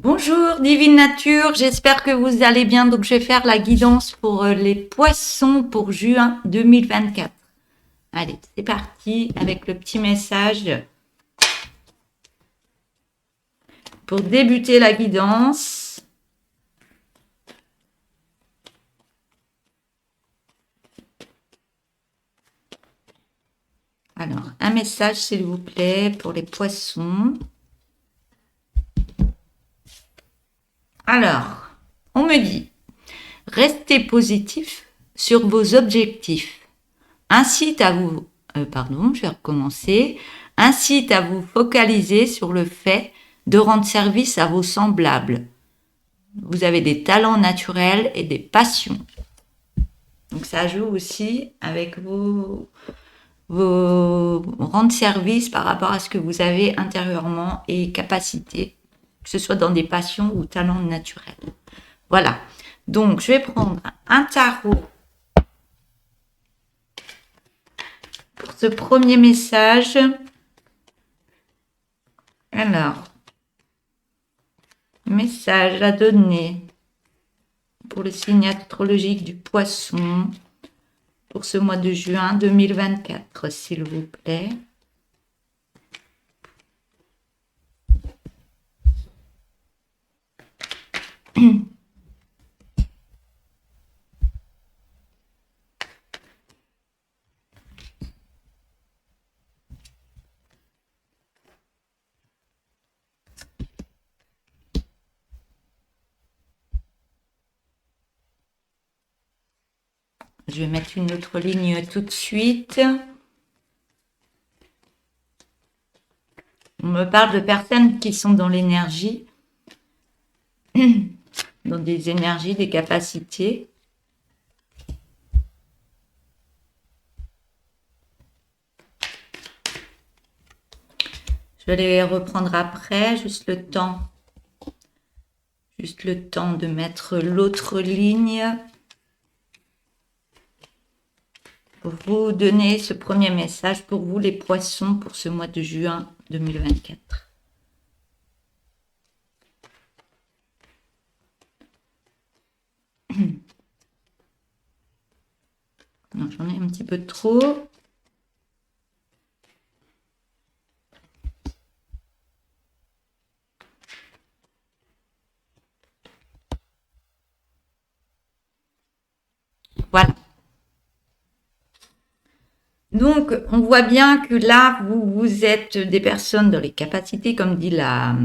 Bonjour Divine Nature, j'espère que vous allez bien. Donc je vais faire la guidance pour les poissons pour juin 2024. Allez, c'est parti avec le petit message pour débuter la guidance. Alors, un message s'il vous plaît pour les poissons. Alors, on me dit, restez positif sur vos objectifs. Incite à vous, je vais recommencer. Incite à vous focaliser sur le fait de rendre service à vos semblables. Vous avez des talents naturels et des passions. Donc ça joue aussi avec vos rendre service par rapport à ce que vous avez intérieurement et capacités, que ce soit dans des passions ou talents naturels. Voilà. Donc je vais prendre un tarot pour ce premier message. Alors, message à donner pour le signe astrologique du Poisson pour ce mois de juin 2024, s'il vous plaît. Je vais mettre une autre ligne tout de suite. On me parle de personnes qui sont dans l'énergie, dans des énergies, des capacités. Je vais les reprendre après, juste le temps de mettre l'autre ligne pour vous donner ce premier message pour vous les poissons pour ce mois de juin 2024. Non, j'en ai un petit peu trop. Voilà. Donc, on voit bien que là, vous êtes des personnes dans les capacités, comme dit la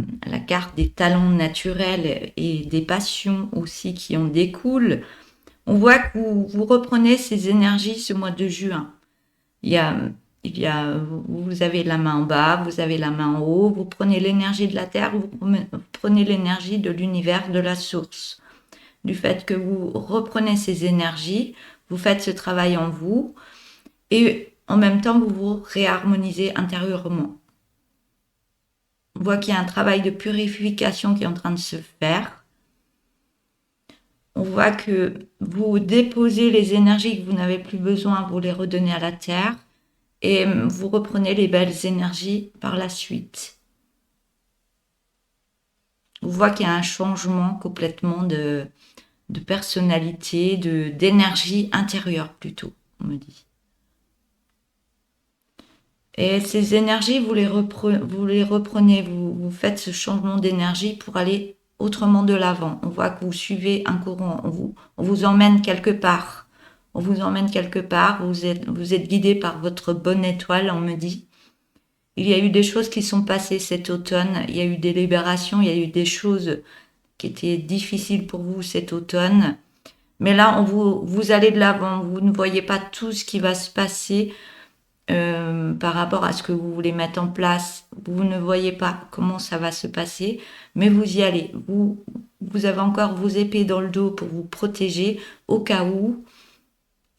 carte des talents naturels et des passions aussi qui en découlent. On voit que vous reprenez ces énergies ce mois de juin. Vous avez la main en bas, vous avez la main en haut, vous prenez l'énergie de la terre, vous prenez l'énergie de l'univers, de la source. Du fait que vous reprenez ces énergies, vous faites ce travail en vous et en même temps, vous vous réharmonisez intérieurement. On voit qu'il y a un travail de purification qui est en train de se faire. On voit que vous déposez les énergies que vous n'avez plus besoin, vous les redonnez à la terre et vous reprenez les belles énergies par la suite. On voit qu'il y a un changement complètement de personnalité, d'énergie intérieure plutôt, on me dit. Et ces énergies, vous les reprenez, vous faites ce changement d'énergie pour aller autrement de l'avant. On voit que vous suivez un courant, on vous emmène quelque part. On vous emmène quelque part, vous êtes guidé par votre bonne étoile, on me dit. Il y a eu des choses qui sont passées cet automne, il y a eu des libérations, il y a eu des choses qui étaient difficiles pour vous cet automne. Mais là, vous allez de l'avant, vous ne voyez pas tout ce qui va se passer par rapport à ce que vous voulez mettre en place. Vous ne voyez pas comment ça va se passer, mais vous y allez. Vous avez encore vos épées dans le dos pour vous protéger au cas où.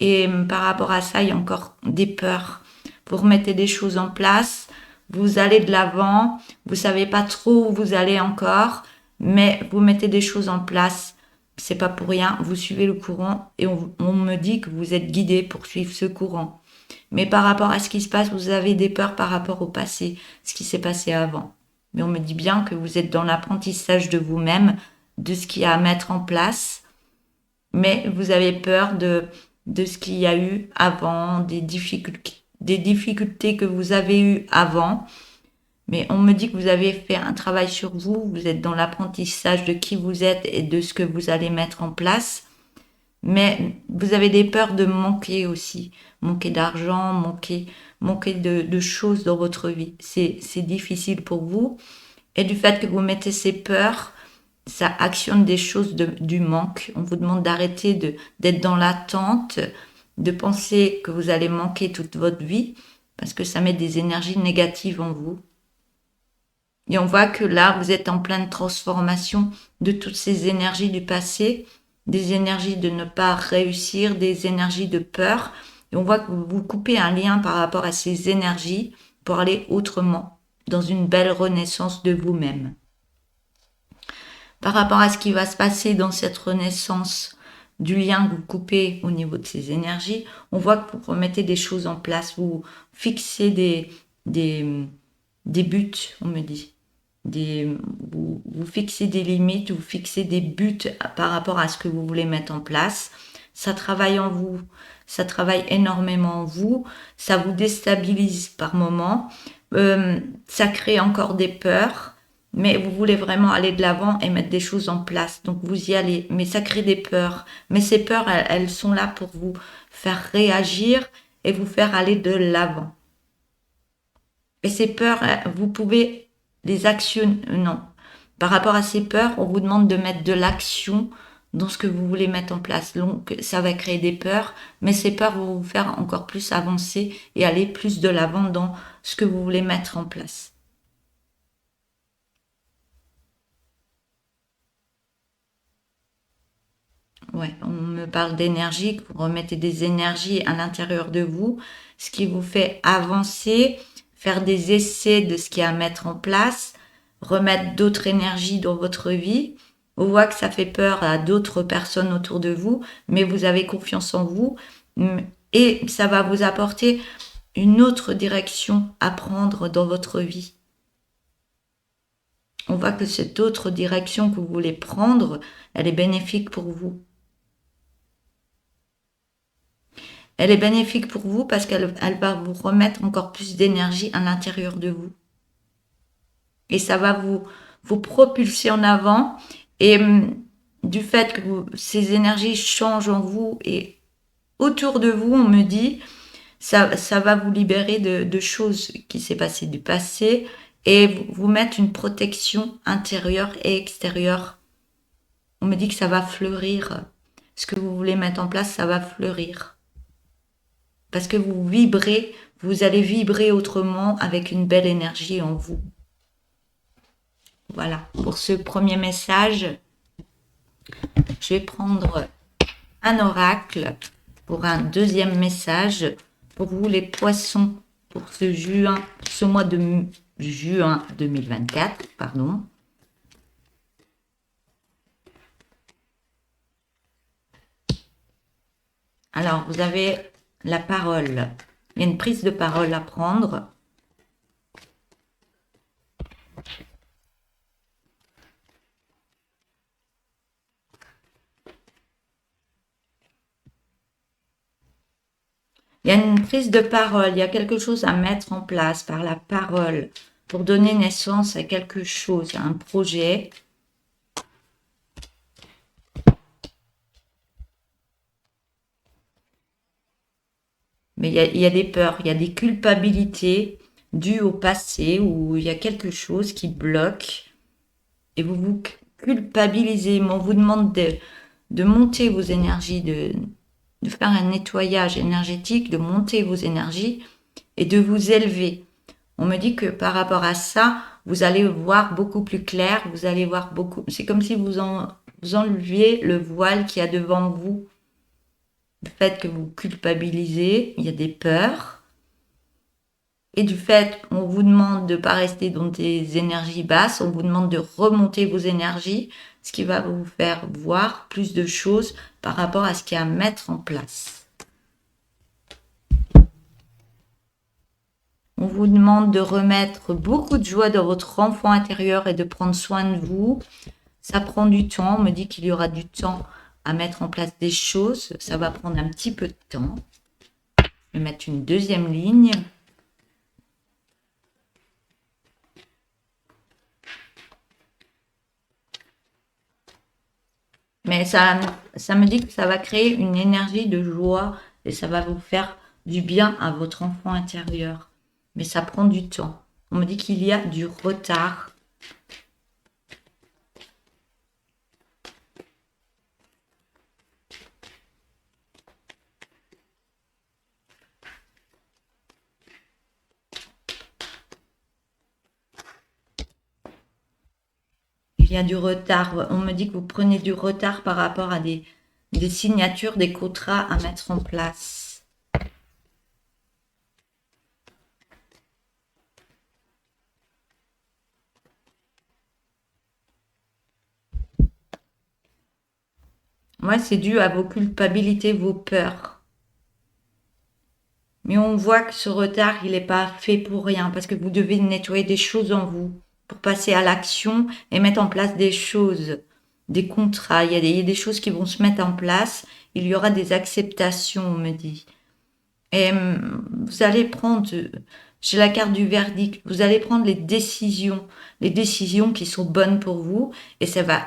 Et par rapport à ça, il y a encore des peurs. Vous remettez des choses en place, vous allez de l'avant, vous savez pas trop où vous allez encore, mais vous mettez des choses en place. C'est pas pour rien, vous suivez le courant et on me dit que vous êtes guidé pour suivre ce courant. Mais par rapport à ce qui se passe, vous avez des peurs par rapport au passé, ce qui s'est passé avant. Mais on me dit bien que vous êtes dans l'apprentissage de vous-même, de ce qu'il y a à mettre en place. Mais vous avez peur de ce qu'il y a eu avant, des difficultés que vous avez eues avant. Mais on me dit que vous avez fait un travail sur vous, vous êtes dans l'apprentissage de qui vous êtes et de ce que vous allez mettre en place. Mais vous avez des peurs de manquer aussi, manquer d'argent, manquer de choses dans votre vie. C'est difficile pour vous. Et du fait que vous mettez ces peurs, ça actionne des choses du manque. On vous demande d'arrêter d'être dans l'attente, de penser que vous allez manquer toute votre vie, parce que ça met des énergies négatives en vous. Et on voit que là, vous êtes en pleine transformation de toutes ces énergies du passé, des énergies de ne pas réussir, des énergies de peur. Et on voit que vous coupez un lien par rapport à ces énergies pour aller autrement, dans une belle renaissance de vous-même. Par rapport à ce qui va se passer dans cette renaissance du lien que vous coupez au niveau de ces énergies, on voit que vous remettez des choses en place, vous fixez des buts, on me dit. Vous fixez des limites, vous fixez des buts par rapport à ce que vous voulez mettre en place. Ça travaille en vous, ça travaille énormément en vous, ça vous déstabilise par moments, ça crée encore des peurs, mais vous voulez vraiment aller de l'avant et mettre des choses en place. Donc vous y allez, mais ça crée des peurs. Mais ces peurs, elles sont là pour vous faire réagir et vous faire aller de l'avant. Et ces peurs, vous pouvez les actions, non. Par rapport à ces peurs, on vous demande de mettre de l'action dans ce que vous voulez mettre en place. Donc, ça va créer des peurs, mais ces peurs vont vous faire encore plus avancer et aller plus de l'avant dans ce que vous voulez mettre en place. Ouais, on me parle d'énergie, que vous remettez des énergies à l'intérieur de vous, ce qui vous fait avancer, faire des essais de ce qu'il y a à mettre en place, remettre d'autres énergies dans votre vie. On voit que ça fait peur à d'autres personnes autour de vous, mais vous avez confiance en vous et ça va vous apporter une autre direction à prendre dans votre vie. On voit que cette autre direction que vous voulez prendre, elle est bénéfique pour vous. Elle est bénéfique pour vous parce qu'elle va vous remettre encore plus d'énergie à l'intérieur de vous. Et ça va vous propulser en avant. Et du fait que ces énergies changent en vous et autour de vous, on me dit, ça va vous libérer de choses qui s'est passé du passé et vous mettre une protection intérieure et extérieure. On me dit que ça va fleurir. Ce que vous voulez mettre en place, ça va fleurir. Parce que vous allez vibrer autrement avec une belle énergie en vous. Voilà, pour ce premier message, je vais prendre un oracle pour un deuxième message pour vous les poissons pour ce mois de juin 2024, pardon. Alors, vous avez la parole. Il y a une prise de parole à prendre. Il y a une prise de parole, il y a quelque chose à mettre en place par la parole pour donner naissance à quelque chose, à un projet. Mais il y a des peurs, il y a des culpabilités dues au passé où il y a quelque chose qui bloque et vous vous culpabilisez. Mais on vous demande de monter vos énergies, de faire un nettoyage énergétique, de monter vos énergies et de vous élever. On me dit que par rapport à ça, vous allez voir beaucoup plus clair, vous allez voir beaucoup... C'est comme si vous enleviez le voile qu'il y a devant vous. Le fait que vous culpabilisez, il y a des peurs. Et du fait qu'on vous demande de ne pas rester dans des énergies basses, on vous demande de remonter vos énergies, ce qui va vous faire voir plus de choses par rapport à ce qu'il y a à mettre en place. On vous demande de remettre beaucoup de joie dans votre enfant intérieur et de prendre soin de vous. Ça prend du temps. On me dit qu'il y aura du temps à mettre en place des choses. Ça va prendre un petit peu de temps. Je vais mettre une deuxième ligne. Mais ça me dit que ça va créer une énergie de joie et ça va vous faire du bien à votre enfant intérieur. Mais ça prend du temps. On me dit qu'il y a du retard. Il y a du retard. On me dit que vous prenez du retard par rapport à des signatures, des contrats à mettre en place. Ouais, c'est dû à vos culpabilités, vos peurs. Mais on voit que ce retard, il n'est pas fait pour rien, parce que vous devez nettoyer des choses en vous pour passer à l'action et mettre en place des choses, des contrats. Il y a des choses qui vont se mettre en place. Il y aura des acceptations, on me dit. Et vous allez prendre, j'ai la carte du verdict, vous allez prendre les décisions qui sont bonnes pour vous, et ça va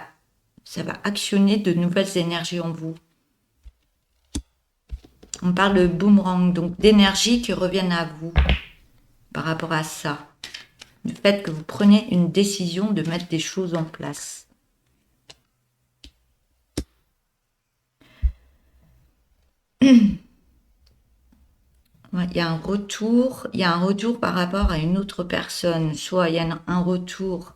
actionner de nouvelles énergies en vous. On parle de boomerang, donc d'énergie qui reviennent à vous par rapport à ça. Du fait que vous preniez une décision de mettre des choses en place. Ouais, il y a un retour par rapport à une autre personne. Soit il y a un retour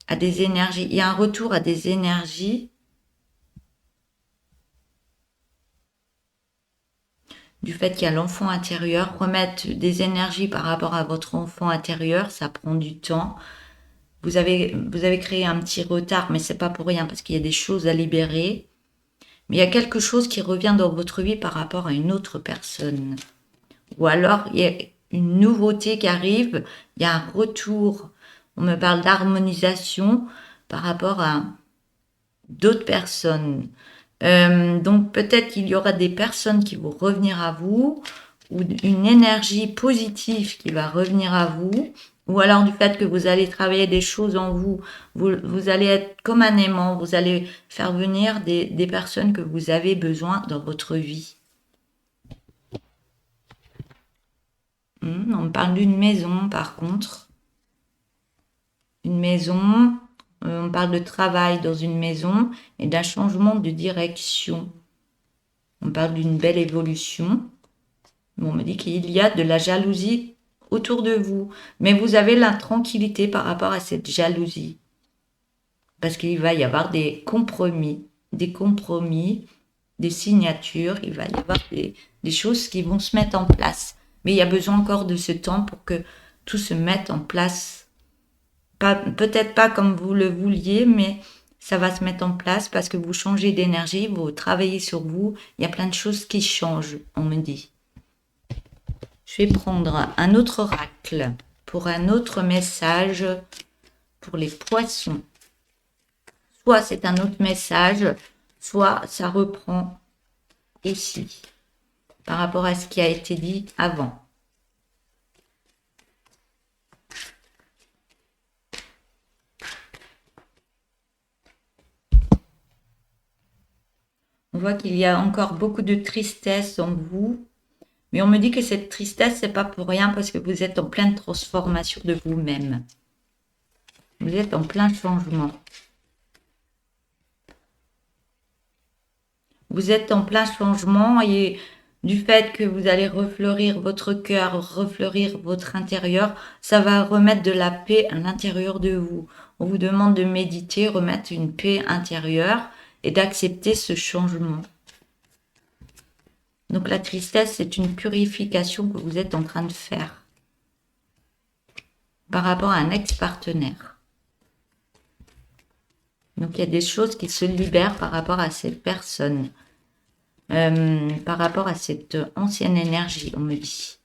à des énergies. Il y a un retour à des énergies du fait qu'il y a l'enfant intérieur. Remettre des énergies par rapport à votre enfant intérieur, ça prend du temps. Vous avez créé un petit retard, mais c'est pas pour rien parce qu'il y a des choses à libérer. Mais il y a quelque chose qui revient dans votre vie par rapport à une autre personne. Ou alors, il y a une nouveauté qui arrive, il y a un retour. On me parle d'harmonisation par rapport à d'autres personnes. Donc peut-être qu'il y aura des personnes qui vont revenir à vous, ou une énergie positive qui va revenir à vous, ou alors du fait que vous allez travailler des choses en vous, vous allez être comme un aimant, vous allez faire venir des personnes que vous avez besoin dans votre vie. On me parle d'une maison par contre. Une maison, on parle de travail dans une maison et d'un changement de direction. On parle d'une belle évolution. On me dit qu'il y a de la jalousie autour de vous, mais vous avez la tranquillité par rapport à cette jalousie. Parce qu'il va y avoir des compromis, des signatures, il va y avoir des choses qui vont se mettre en place. Mais il y a besoin encore de ce temps pour que tout se mette en place. Peut-être pas comme vous le vouliez, mais ça va se mettre en place parce que vous changez d'énergie, vous travaillez sur vous. Il y a plein de choses qui changent, on me dit. Je vais prendre un autre oracle pour un autre message pour les poissons. Soit c'est un autre message, soit ça reprend ici, par rapport à ce qui a été dit avant. On voit qu'il y a encore beaucoup de tristesse en vous, mais on me dit que cette tristesse, c'est pas pour rien parce que vous êtes en pleine transformation de vous-même. Vous êtes en plein changement. Vous êtes en plein changement et du fait que vous allez refleurir votre cœur, refleurir votre intérieur, ça va remettre de la paix à l'intérieur de vous. On vous demande de méditer, remettre une paix intérieure et d'accepter ce changement. Donc la tristesse, c'est une purification que vous êtes en train de faire par rapport à un ex-partenaire. Donc il y a des choses qui se libèrent par rapport à cette personne, par rapport à cette ancienne énergie, on me dit.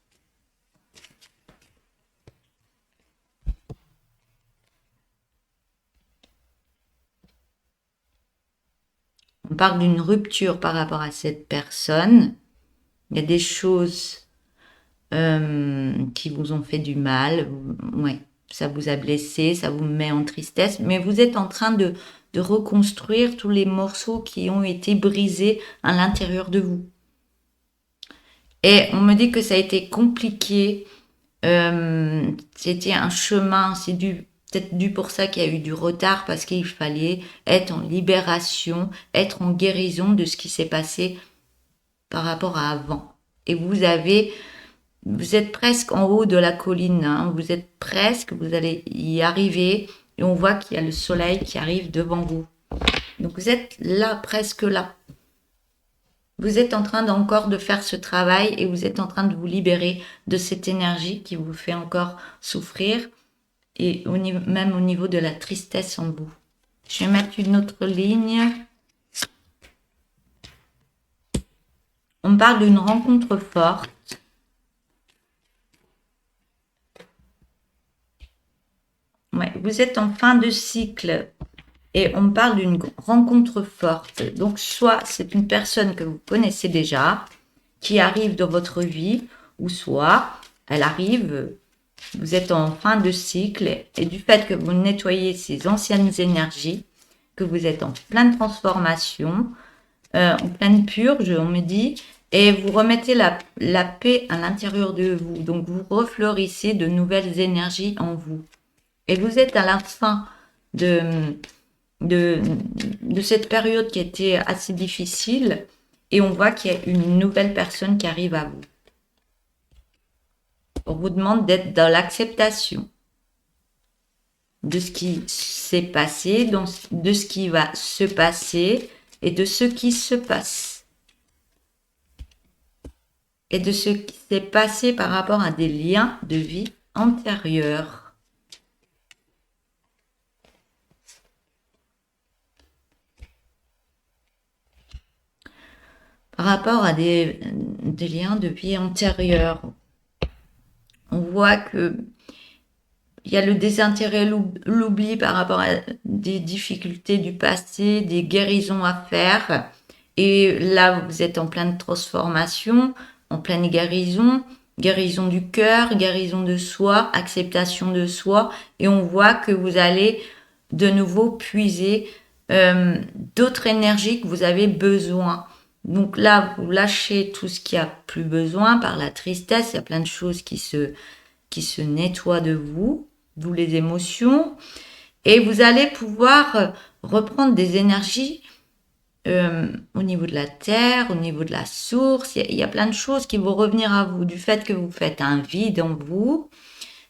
On parle d'une rupture par rapport à cette personne. Il y a des choses qui vous ont fait du mal. Ouais, ça vous a blessé, ça vous met en tristesse. Mais vous êtes en train de reconstruire tous les morceaux qui ont été brisés à l'intérieur de vous. Et on me dit que ça a été compliqué. C'était un chemin, c'est peut-être dû pour ça qu'il y a eu du retard, parce qu'il fallait être en libération, être en guérison de ce qui s'est passé par rapport à avant. Et vous êtes presque en haut de la colline, hein. Vous êtes presque, vous allez y arriver, et on voit qu'il y a le soleil qui arrive devant vous. Donc vous êtes là, presque là. Vous êtes en train encore de faire ce travail et vous êtes en train de vous libérer de cette énergie qui vous fait encore souffrir, et même au niveau de la tristesse en vous. Je vais mettre une autre ligne. On parle d'une rencontre forte. Ouais, vous êtes en fin de cycle et on parle d'une rencontre forte. Donc, soit c'est une personne que vous connaissez déjà qui arrive dans votre vie, ou soit elle arrive, vous êtes en fin de cycle, et du fait que vous nettoyez ces anciennes énergies, que vous êtes en pleine transformation, en pleine purge, on me dit, et vous remettez la paix à l'intérieur de vous. Donc, vous refleurissez de nouvelles énergies en vous. Et vous êtes à la fin de cette période qui était assez difficile, et on voit qu'il y a une nouvelle personne qui arrive à vous. On vous demande d'être dans l'acceptation de ce qui s'est passé, de ce qui va se passer et de ce qui se passe. Et de ce qui s'est passé par rapport à des liens de vie antérieurs. Par rapport à des liens de vie antérieurs, on voit que il y a le désintérêt, l'oubli par rapport à des difficultés du passé, des guérisons à faire. Et là, vous êtes en pleine transformation, en pleine guérison, guérison du cœur, guérison de soi, acceptation de soi. Et on voit que vous allez de nouveau puiser d'autres énergies que vous avez besoin. Donc là, vous lâchez tout ce qui a plus besoin par la tristesse. Il y a plein de choses qui se nettoient de vous, d'où les émotions. Et vous allez pouvoir reprendre des énergies au niveau de la terre, au niveau de la source. Il y a plein de choses qui vont revenir à vous. Du fait que vous faites un vide en vous,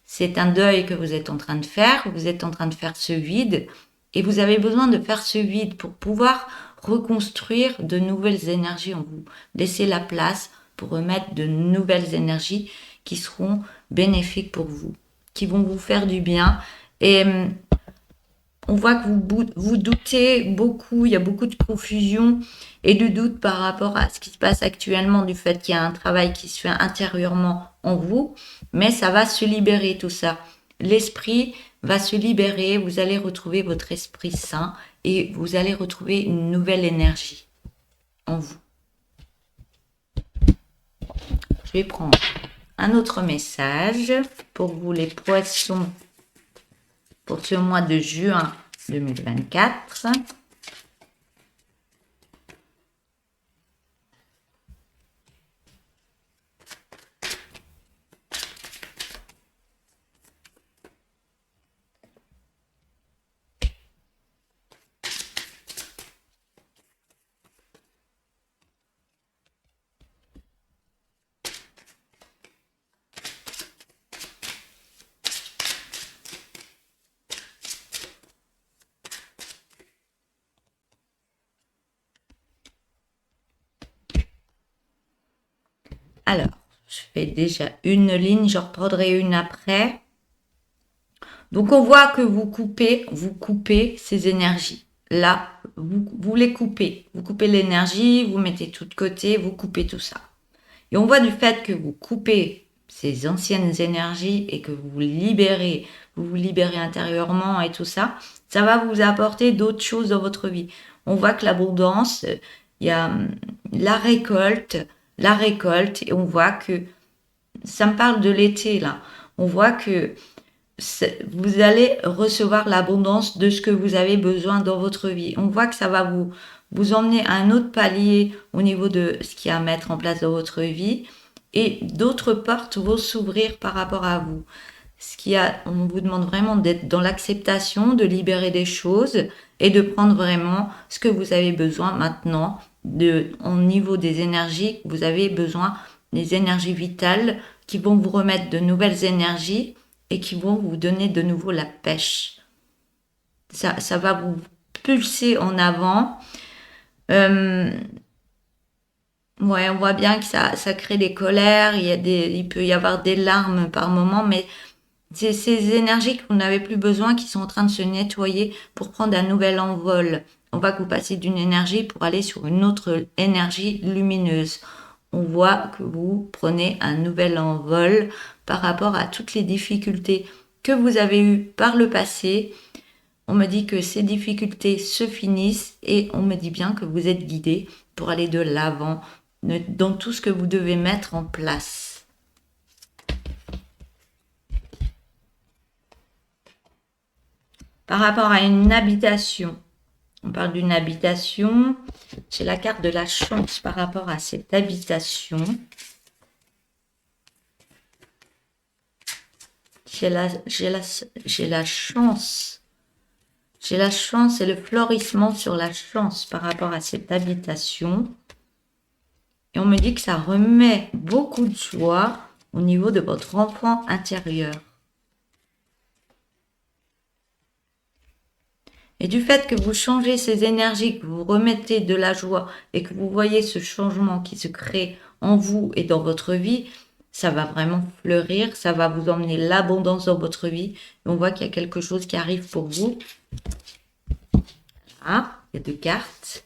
c'est un deuil que vous êtes en train de faire. Vous êtes en train de faire ce vide. Et vous avez besoin de faire ce vide pour pouvoir reconstruire de nouvelles énergies en vous. Laissez la place pour remettre de nouvelles énergies qui seront bénéfiques pour vous, qui vont vous faire du bien. Et on voit que vous doutez beaucoup, il y a beaucoup de confusion et de doute par rapport à ce qui se passe actuellement, du fait qu'il y a un travail qui se fait intérieurement en vous, mais ça va se libérer tout ça. L'esprit va se libérer, vous allez retrouver votre esprit sain et vous allez retrouver une nouvelle énergie en vous. Je vais prendre un autre message pour vous les poissons pour ce mois de juin 2024. Alors, je fais déjà une ligne, j'en reprendrai une après. Donc, on voit que vous coupez ces énergies. Là, vous les coupez. Vous coupez l'énergie, vous mettez tout de côté, vous coupez tout ça. Et on voit du fait que vous coupez ces anciennes énergies et que vous vous libérez intérieurement et tout ça, ça va vous apporter d'autres choses dans votre vie. On voit que l'abondance, il y a la récolte, et on voit que, ça me parle de l'été là, on voit que vous allez recevoir l'abondance de ce que vous avez besoin dans votre vie. On voit que ça va vous emmener à un autre palier au niveau de ce qu'il y a à mettre en place dans votre vie et d'autres portes vont s'ouvrir par rapport à vous. On vous demande vraiment d'être dans l'acceptation, de libérer des choses et de prendre vraiment ce que vous avez besoin maintenant au niveau des énergies. Vous avez besoin des énergies vitales qui vont vous remettre de nouvelles énergies et qui vont vous donner de nouveau la pêche. Ça va vous pulser en avant. Ouais, on voit bien que ça crée des colères, il peut y avoir des larmes par moment, mais c'est ces énergies que vous n'avez plus besoin qui sont en train de se nettoyer pour prendre un nouvel envol. On voit que vous passez d'une énergie pour aller sur une autre énergie lumineuse. On voit que vous prenez un nouvel envol par rapport à toutes les difficultés que vous avez eues par le passé. On me dit que ces difficultés se finissent et on me dit bien que vous êtes guidé pour aller de l'avant dans tout ce que vous devez mettre en place. Par rapport à une habitation, on parle d'une habitation, j'ai la carte de la chance par rapport à cette habitation. J'ai la chance. J'ai la chance et le florissement sur la chance par rapport à cette habitation. Et on me dit que ça remet beaucoup de joie au niveau de votre enfant intérieur. Et du fait que vous changez ces énergies, que vous remettez de la joie et que vous voyez ce changement qui se crée en vous et dans votre vie, ça va vraiment fleurir, ça va vous emmener l'abondance dans votre vie. Et on voit qu'il y a quelque chose qui arrive pour vous. Ah, il y a 2 cartes.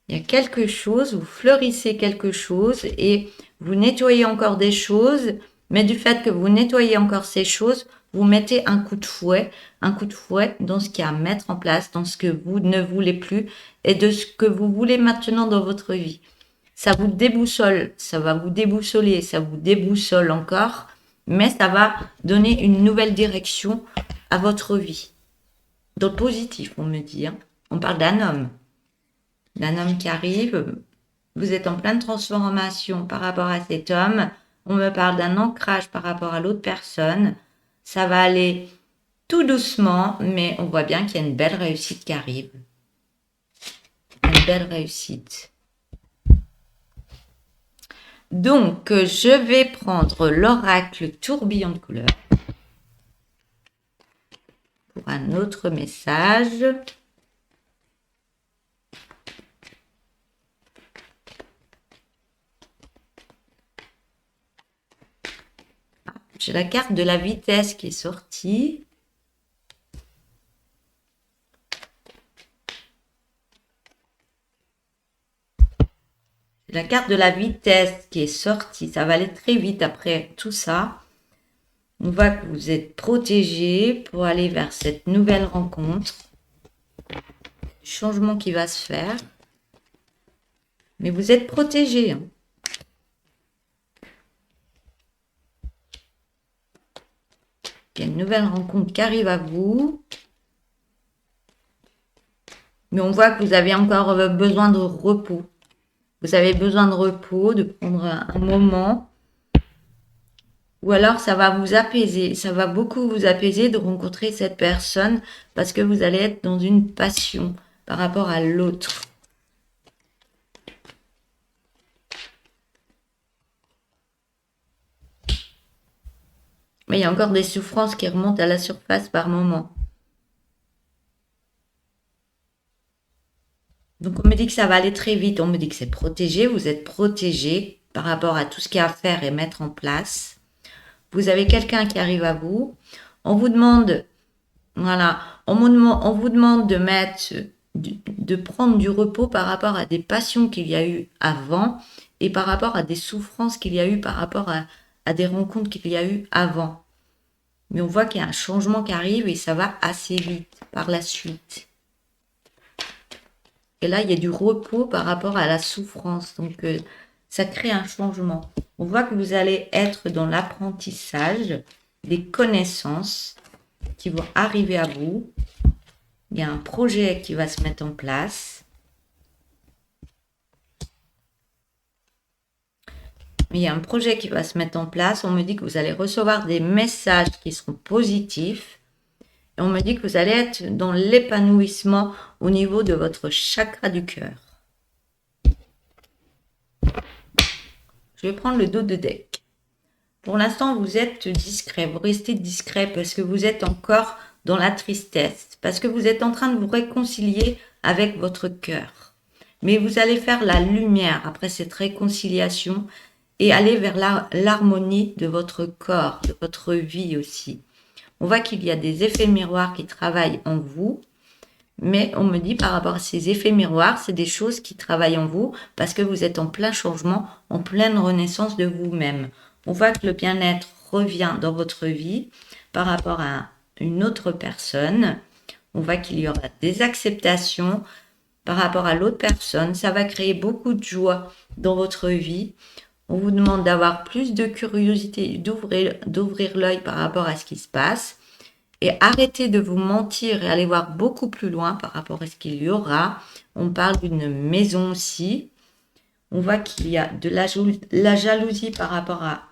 Il y a quelque chose, vous fleurissez quelque chose et vous nettoyez encore des choses, mais du fait que vous nettoyez encore ces choses, vous mettez un coup de fouet dans ce qu'il y a à mettre en place, dans ce que vous ne voulez plus et de ce que vous voulez maintenant dans votre vie. Ça vous déboussole, ça va vous déboussoler, ça vous déboussole encore, mais ça va donner une nouvelle direction à votre vie. Dans le positif, on me dit. On parle d'un homme qui arrive. Vous êtes en pleine transformation par rapport à cet homme. On me parle d'un ancrage par rapport à l'autre personne. Ça va aller tout doucement, mais on voit bien qu'il y a une belle réussite qui arrive. Une belle réussite. Donc, je vais prendre l'oracle tourbillon de couleurs pour un autre message. J'ai la carte de la vitesse qui est sortie. La carte de la vitesse qui est sortie, ça va aller très vite après tout ça. On voit que vous êtes protégé pour aller vers cette nouvelle rencontre. Changement qui va se faire. Mais vous êtes protégé. Il y a une nouvelle rencontre qui arrive à vous. Mais on voit que vous avez encore besoin de repos. Vous avez besoin de repos, de prendre un moment. Ou alors ça va vous apaiser. Ça va beaucoup vous apaiser de rencontrer cette personne parce que vous allez être dans une passion par rapport à l'autre. Mais il y a encore des souffrances qui remontent à la surface par moment. Donc on me dit que ça va aller très vite, on me dit que c'est protégé, vous êtes protégé par rapport à tout ce qu'il y a à faire et mettre en place. Vous avez quelqu'un qui arrive à vous. On vous demande, voilà, on vous demande de prendre du repos par rapport à des passions qu'il y a eu avant et par rapport à des souffrances qu'il y a eu par rapport à des rencontres qu'il y a eu avant. Mais on voit qu'il y a un changement qui arrive et ça va assez vite par la suite. Et là, il y a du repos par rapport à la souffrance. Donc, ça crée un changement. On voit que vous allez être dans l'apprentissage des connaissances qui vont arriver à vous. Il y a un projet qui va se mettre en place. Il y a un projet qui va se mettre en place. On me dit que vous allez recevoir des messages qui seront positifs. Et on me dit que vous allez être dans l'épanouissement au niveau de votre chakra du cœur. Je vais prendre le dos de deck. Pour l'instant, vous êtes discret. Vous restez discret parce que vous êtes encore dans la tristesse. Parce que vous êtes en train de vous réconcilier avec votre cœur. Mais vous allez faire la lumière après cette réconciliation et aller vers l'harmonie de votre corps, de votre vie aussi. On voit qu'il y a des effets miroirs qui travaillent en vous, mais on me dit par rapport à ces effets miroirs, c'est des choses qui travaillent en vous parce que vous êtes en plein changement, en pleine renaissance de vous-même. On voit que le bien-être revient dans votre vie par rapport à une autre personne. On voit qu'il y aura des acceptations par rapport à l'autre personne. Ça va créer beaucoup de joie dans votre vie. On vous demande d'avoir plus de curiosité, d'ouvrir l'œil par rapport à ce qui se passe et arrêtez de vous mentir et aller voir beaucoup plus loin par rapport à ce qu'il y aura. On parle d'une maison aussi. On voit qu'il y a de la jalousie par rapport à...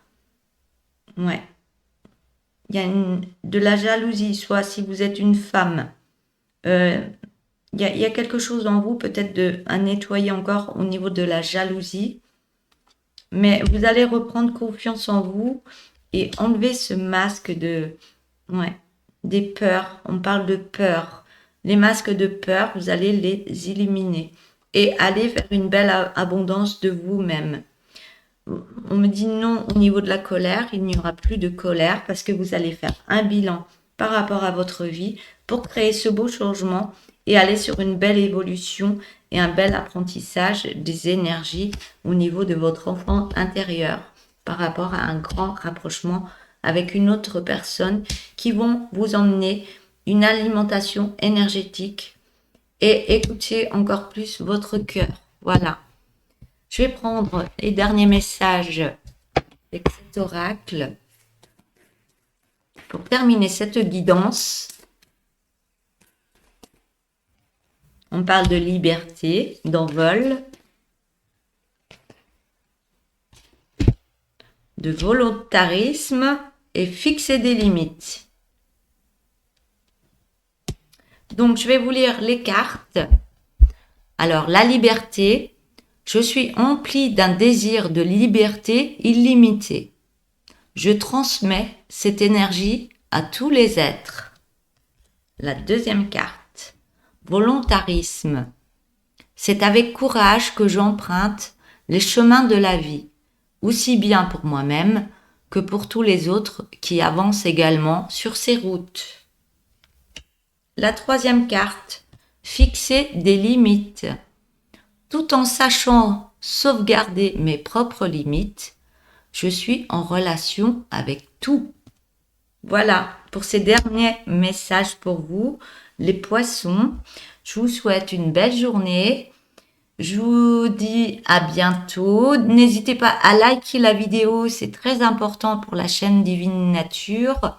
Ouais. Il y a de la jalousie, soit si vous êtes une femme. Il y a quelque chose en vous, peut-être à nettoyer encore au niveau de la jalousie. Mais vous allez reprendre confiance en vous et enlever ce masque des peurs. On parle de peur. Les masques de peur, vous allez les éliminer et aller vers une belle abondance de vous-même. On me dit non au niveau de la colère. Il n'y aura plus de colère parce que vous allez faire un bilan par rapport à votre vie pour créer ce beau changement et aller sur une belle évolution et un bel apprentissage des énergies au niveau de votre enfant intérieur par rapport à un grand rapprochement avec une autre personne qui vont vous emmener une alimentation énergétique et écouter encore plus votre cœur. Voilà. Je vais prendre les derniers messages avec cet oracle pour terminer cette guidance. On parle de liberté, d'envol, de volontarisme et fixer des limites. Donc, je vais vous lire les cartes. Alors, la liberté, je suis empli d'un désir de liberté illimité. Je transmets cette énergie à tous les êtres. La deuxième carte, volontarisme. C'est avec courage que j'emprunte les chemins de la vie, aussi bien pour moi-même que pour tous les autres qui avancent également sur ces routes. La troisième carte, fixer des limites. Tout en sachant sauvegarder mes propres limites, je suis en relation avec tout. Voilà pour ces derniers messages pour vous, les poissons. Je vous souhaite une belle journée. Je vous dis à bientôt. N'hésitez pas à liker la vidéo, c'est très important pour la chaîne Divine Nature.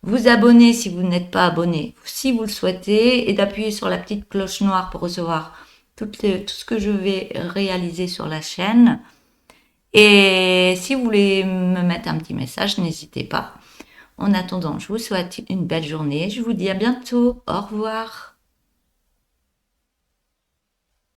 Vous abonner si vous n'êtes pas abonné, si vous le souhaitez, et d'appuyer sur la petite cloche noire pour recevoir tout ce que je vais réaliser sur la chaîne. Et si vous voulez me mettre un petit message, n'hésitez pas. En attendant, je vous souhaite une belle journée. Je vous dis à bientôt. Au revoir.